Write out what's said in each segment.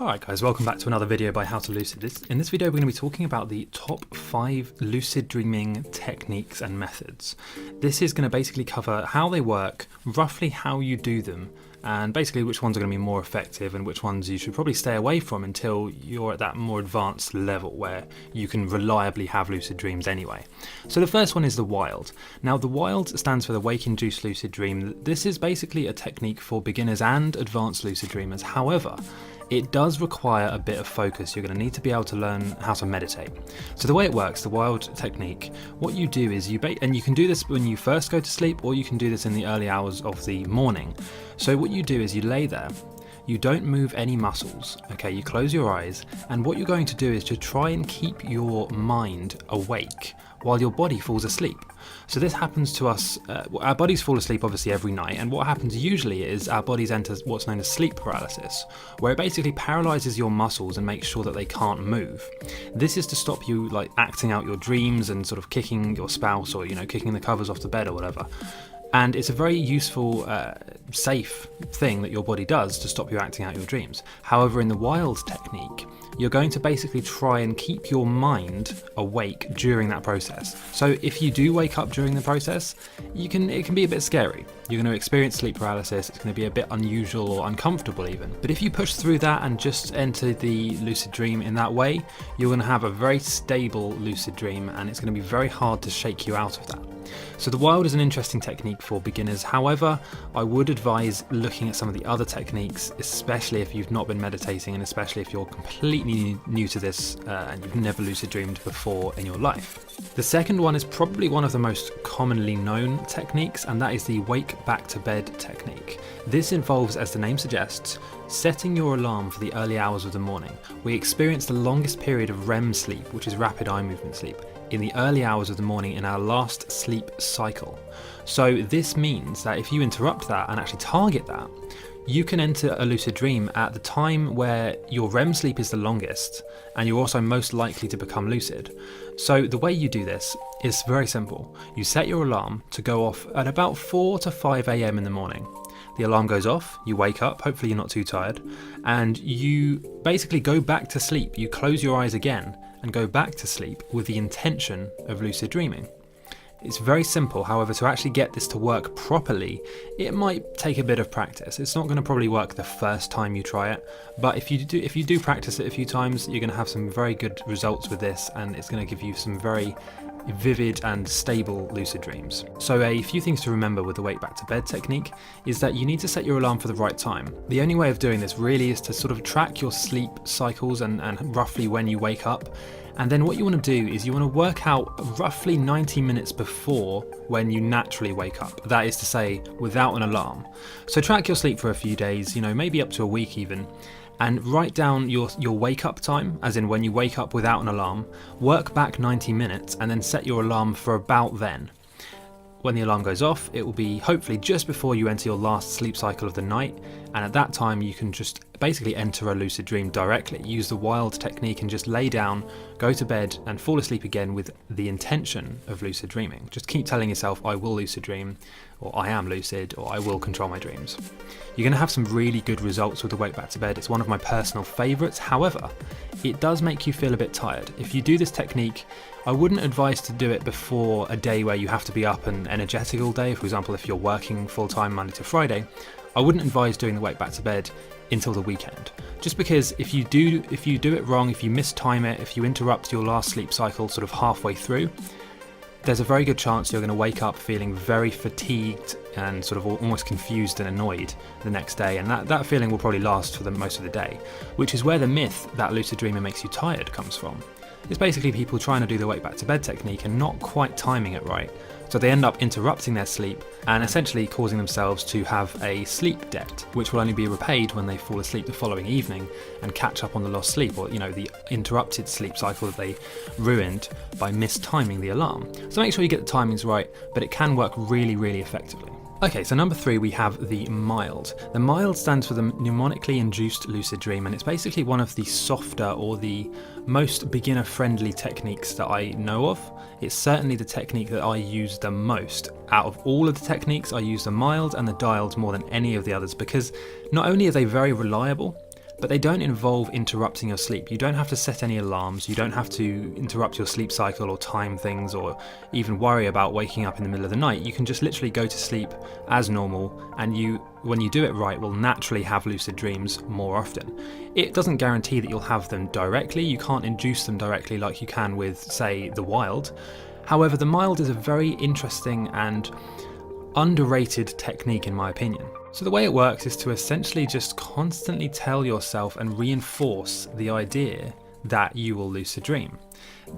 Alright guys, welcome back to another video by HowToLucid. In this video we're going to be talking about the top 5 lucid dreaming techniques and methods. This is going to basically cover how they work, roughly how you do them, and basically which ones are going to be more effective and which ones you should probably stay away from until you're at that more advanced level where you can reliably have lucid dreams anyway. So the first one is the WILD. Now the WILD stands for the Wake-Induced Lucid Dream. This is basically a technique for beginners and advanced lucid dreamers. However, it does require a bit of focus. You're going to need to be able to learn how to meditate. So the way it works, the WILD technique, what you do is and you can do this when you first go to sleep, or you can do this in the early hours of the morning. So what you do is you lay there, you don't move any muscles, okay, you close your eyes, and what you're going to do is to try and keep your mind awake while your body falls asleep. So this happens to us, our bodies fall asleep obviously every night, and what happens usually is our bodies enter what's known as sleep paralysis, where it basically paralyzes your muscles and makes sure that they can't move. This is to stop you like acting out your dreams and sort of kicking your spouse, or kicking the covers off the bed or whatever. And it's a very useful, safe thing that your body does to stop you acting out your dreams. However, in the WILD technique, you're going to basically try and keep your mind awake during that process. So if you do wake up during the process, it can be a bit scary. You're going to experience sleep paralysis, it's going to be a bit unusual or uncomfortable even. But if you push through that and just enter the lucid dream in that way, you're going to have a very stable lucid dream, and it's going to be very hard to shake you out of that. So the WILD is an interesting technique for beginners. However, I would advise looking at some of the other techniques, especially if you've not been meditating, and especially if you're completely new to this and you've never lucid dreamed before in your life. The second one is probably one of the most commonly known techniques, and that is the wake back to bed technique. This involves, as the name suggests, setting your alarm for the early hours of the morning. We experience the longest period of REM sleep, which is rapid eye movement sleep, in the early hours of the morning in our last sleep cycle. So this means that if you interrupt that and actually target that, you can enter a lucid dream at the time where your REM sleep is the longest, and you're also most likely to become lucid. So the way you do this is very simple. You set your alarm to go off at about 4 to 5 a.m. in the morning. The alarm goes off, you wake up, hopefully you're not too tired, and you basically go back to sleep. You close your eyes again and go back to sleep with the intention of lucid dreaming. It's very simple. However, to actually get this to work properly, it might take a bit of practice. It's not going to probably work the first time you try it, but if you do practice it a few times, you're going to have some very good results with this, and it's going to give you some very vivid and stable lucid dreams. So a few things to remember with the wake back to bed technique is that you need to set your alarm for the right time. The only way of doing this really is to sort of track your sleep cycles and roughly when you wake up. And then what you want to do is you want to work out roughly 90 minutes before when you naturally wake up. That is to say, without an alarm. So track your sleep for a few days, maybe up to a week even, and write down your wake up time, as in when you wake up without an alarm, work back 90 minutes and then set your alarm for about then. When the alarm goes off, it will be hopefully just before you enter your last sleep cycle of the night, and at that time you can just basically enter a lucid dream directly. Use the WILD technique and just lay down, go to bed and fall asleep again with the intention of lucid dreaming. Just keep telling yourself, I will lucid dream, or I am lucid, or I will control my dreams. You're going to have some really good results with the wake back to bed. It's one of my personal favourites. However, it does make you feel a bit tired. If you do this technique, I wouldn't advise to do it before a day where you have to be up and energetic all day. For example, if you're working full-time Monday to Friday, I wouldn't advise doing the wake back to bed until the weekend. Just because if you do it wrong, if you mistime it, if you interrupt your last sleep cycle sort of halfway through, there's a very good chance you're going to wake up feeling very fatigued and sort of almost confused and annoyed the next day, and that feeling will probably last for the most of the day, which is where the myth that lucid dreaming makes you tired comes from. It's basically people trying to do the wake back to bed technique and not quite timing it right. So they end up interrupting their sleep and essentially causing themselves to have a sleep debt, which will only be repaid when they fall asleep the following evening and catch up on the lost sleep, or the interrupted sleep cycle that they ruined by mistiming the alarm. So make sure you get the timings right, but it can work really, really effectively. Okay, so number 3 we have the MILD. The MILD stands for the mnemonically induced lucid dream, and it's basically one of the softer or the most beginner friendly techniques that I know of. It's certainly the technique that I use the most. Out of all of the techniques, I use the MILD and the dialed more than any of the others, because not only are they very reliable, but they don't involve interrupting your sleep. You don't have to set any alarms, you don't have to interrupt your sleep cycle or time things or even worry about waking up in the middle of the night. You can just literally go to sleep as normal, and when you do it right, will naturally have lucid dreams more often. It doesn't guarantee that you'll have them directly. You can't induce them directly like you can with, say, the Wild. However, the Mild is a very interesting and underrated technique in my opinion. So the way it works is to essentially just constantly tell yourself and reinforce the idea that you will lucid dream.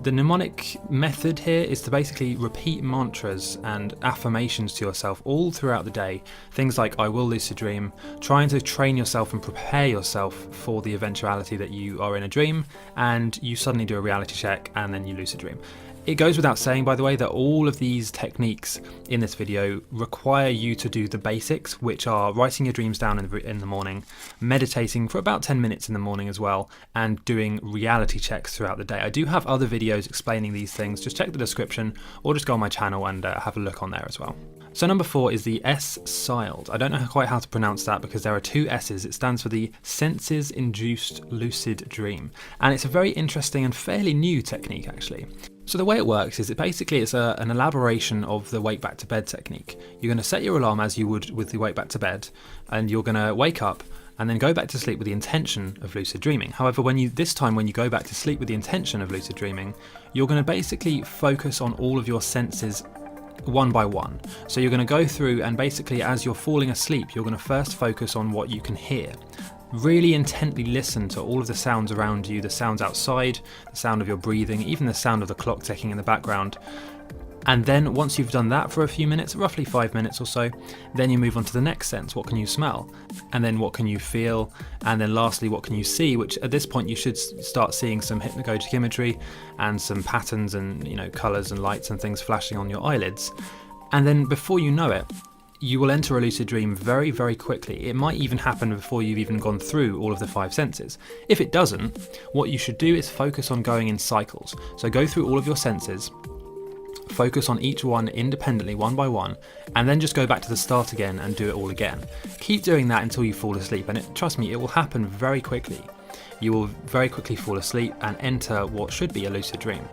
The mnemonic method here is to basically repeat mantras and affirmations to yourself all throughout the day. Things like I will lucid dream, trying to train yourself and prepare yourself for the eventuality that you are in a dream and you suddenly do a reality check and then you lucid dream. It goes without saying, by the way, that all of these techniques in this video require you to do the basics, which are writing your dreams down in the morning, meditating for about 10 minutes in the morning as well, and doing reality checks throughout the day. I do have other videos explaining these things. Just check the description or just go on my channel and have a look on there as well. So number 4 is the SSILD. I don't know quite how to pronounce that because there are 2 S's. It stands for the Senses Induced Lucid Dream. And it's a very interesting and fairly new technique actually. So the way it works is it's an elaboration of the wake back to bed technique. You're going to set your alarm as you would with the wake back to bed, and you're going to wake up and then go back to sleep with the intention of lucid dreaming. However, when you go back to sleep with the intention of lucid dreaming, you're going to basically focus on all of your senses one by one. So you're going to go through and basically as you're falling asleep, you're going to first focus on what you can hear. Really intently listen to all of the sounds around you, the sounds outside, the sound of your breathing, even the sound of the clock ticking in the background. And then once you've done that for a few minutes, roughly 5 minutes or so, then you move on to the next sense. What can you smell? And then what can you feel? And then lastly, what can you see? Which at this point you should start seeing some hypnagogic imagery and some patterns and colours and lights and things flashing on your eyelids. And then before you know it, you will enter a lucid dream very, very quickly. It might even happen before you've even gone through all of the 5 senses. If it doesn't, what you should do is focus on going in cycles. So go through all of your senses, focus on each one independently, one by one, and then just go back to the start again and do it all again. Keep doing that until you fall asleep, and trust me, it will happen very quickly. You will very quickly fall asleep and enter what should be a lucid dream.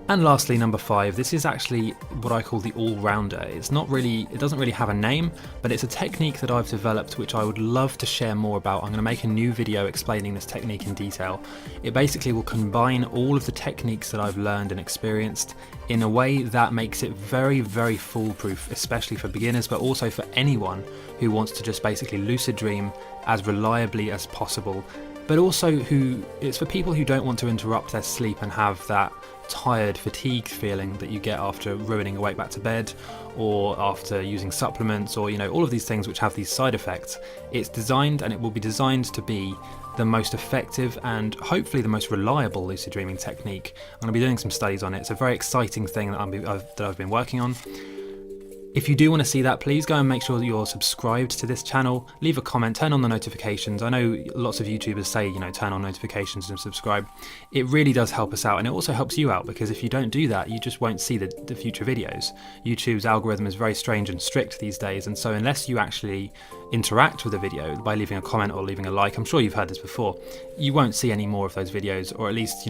And lastly, number 5, this is actually what I call the all-rounder. It doesn't really have a name, but it's a technique that I've developed which I would love to share more about. I'm going to make a new video explaining this technique in detail. It basically will combine all of the techniques that I've learned and experienced in a way that makes it very, very foolproof, especially for beginners, but also for anyone who wants to just basically lucid dream as reliably as possible. But also it's for people who don't want to interrupt their sleep and have that tired, fatigued feeling that you get after ruining a wake back to bed or after using supplements or all of these things which have these side effects. It's designed, and it will be designed to be the most effective and hopefully the most reliable lucid dreaming technique. I'm going to be doing some studies on it. It's a very exciting thing that I've been working on. If you do want to see that, please go and make sure that you're subscribed to this channel, leave a comment, turn on the notifications. I know lots of YouTubers say, turn on notifications and subscribe. It really does help us out, and it also helps you out, because if you don't do that, you just won't see the future videos. YouTube's algorithm is very strange and strict these days, and so unless you actually interact with the video by leaving a comment or leaving a like, I'm sure you've heard this before, you won't see any more of those videos, or at least,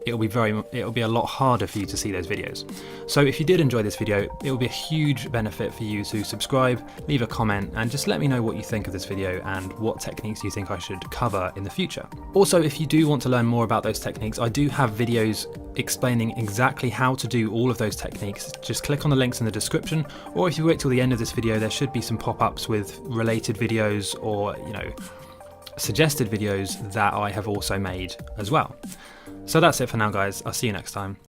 it'll be a lot harder for you to see those videos. So if you did enjoy this video, it will be a huge benefit for you to subscribe, leave a comment, and just let me know what you think of this video and what techniques you think I should cover in the future. Also, if you do want to learn more about those techniques, I do have videos explaining exactly how to do all of those techniques. Just click on the links in the description, or if you wait till the end of this video, there should be some pop-ups with related videos or suggested videos that I have also made as well. So that's it for now, guys. I'll see you next time.